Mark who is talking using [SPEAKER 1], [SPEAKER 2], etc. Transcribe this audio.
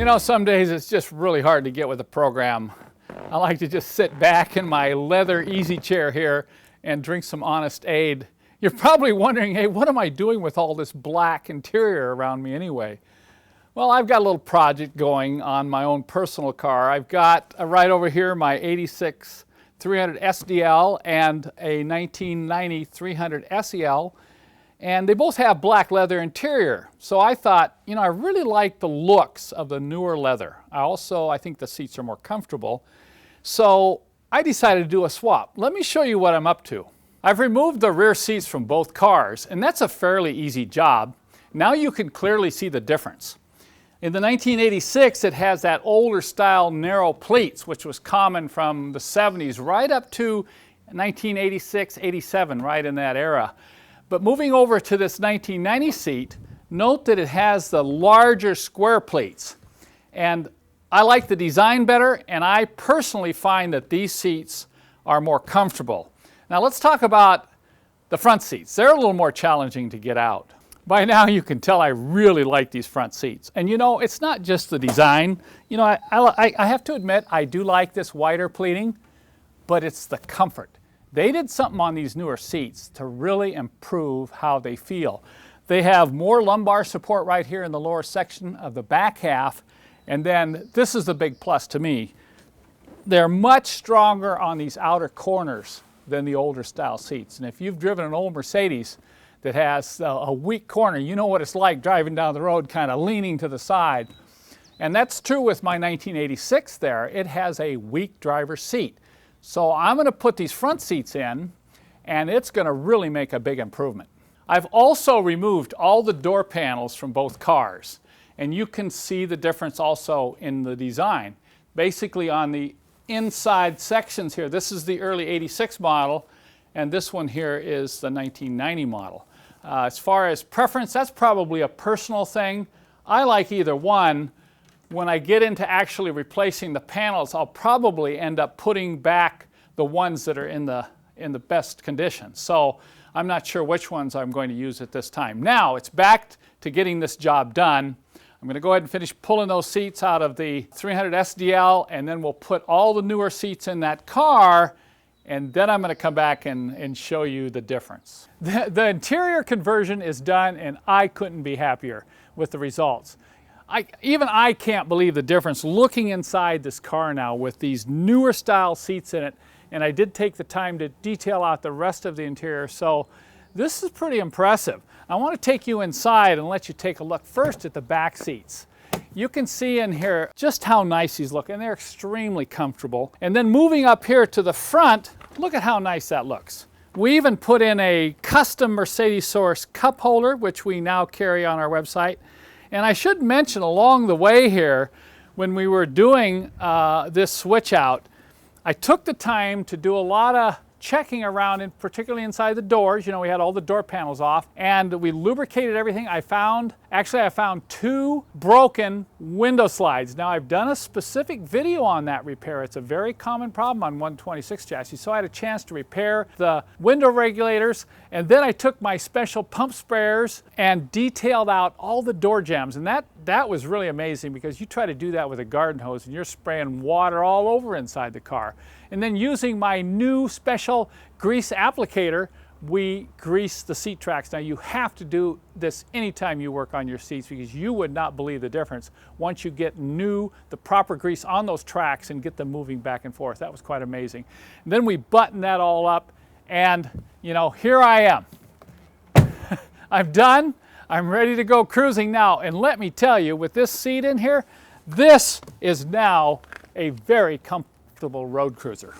[SPEAKER 1] You know, some days it's just really hard to get with a program. I like to just sit back in my leather easy chair here and drink some Honest Aid. You're probably wondering, hey, what am I doing with all this black interior around me anyway? Well, I've got a little project going on my own personal car. I've got right over here my 86 300 SDL and a 1990 300 SEL. And they both have black leather interior. So I thought, you know, I really like the looks of the newer leather. I think the seats are more comfortable. So I decided to do a swap. Let me show you what I'm up to. I've removed the rear seats from both cars, and that's a fairly easy job. Now you can clearly see the difference. In the 1986, it has that older style narrow pleats, which was common from the 70s right up to 1986, 87, right in that era. But moving over to this 1990 seat, note that it has the larger square pleats. And I like the design better, and I personally find that these seats are more comfortable. Now let's talk about the front seats. They're a little more challenging to get out. By now you can tell I really like these front seats. And you know, it's not just the design. You know, I have to admit I do like this wider pleating, but it's the comfort. They did something on these newer seats to really improve how they feel. They have more lumbar support right here in the lower section of the back half, and then this is the big plus to me. They're much stronger on these outer corners than the older style seats. And if you've driven an old Mercedes that has a weak corner, you know what it's like driving down the road kind of leaning to the side. And that's true with my 1986 there. It has a weak driver's seat. So I'm going to put these front seats in, and it's going to really make a big improvement. I've also removed all the door panels from both cars, and you can see the difference also in the design. Basically on the inside sections here, this is the early 86 model, and this one here is the 1990 model. As far as preference, that's probably a personal thing. I like either one. When I get into actually replacing the panels, I'll probably end up putting back the ones that are in the best condition. So I'm not sure which ones I'm going to use at this time. Now it's back to getting this job done. I'm going to go ahead and finish pulling those seats out of the 300 SDL, and then we'll put all the newer seats in that car, and then I'm going to come back and show you the difference. The interior conversion is done, and I couldn't be happier with the results. Even I can't believe the difference looking inside this car now with these newer style seats in it, and I did take the time to detail out the rest of the interior, so this is pretty impressive. I want to take you inside and let you take a look first at the back seats. You can see in here just how nice these look, and they're extremely comfortable. And then moving up here to the front, look at how nice that looks. We even put in a custom Mercedessource cup holder, which we now carry on our website. And I should mention along the way here, when we were doing this switch out, I took the time to do a lot of checking around, and particularly inside the doors. You know, we had all the door panels off, and we lubricated everything. I found 2 broken window slides. Now I've done a specific video on that repair. It's a very common problem on 126 chassis. So I had a chance to repair the window regulators, and then I took my special pump sprayers and detailed out all the door jambs. And that was really amazing, because you try to do that with a garden hose and you're spraying water all over inside the car. And then using my new special grease applicator, we grease the seat tracks. Now you have to do this anytime you work on your seats, because you would not believe the difference once you get the proper grease on those tracks and get them moving back and forth. That was quite amazing. And then we button that all up, and you know, here I am. I'm done. I'm ready to go cruising now. And let me tell you, with this seat in here, this is now a very comfortable road cruiser.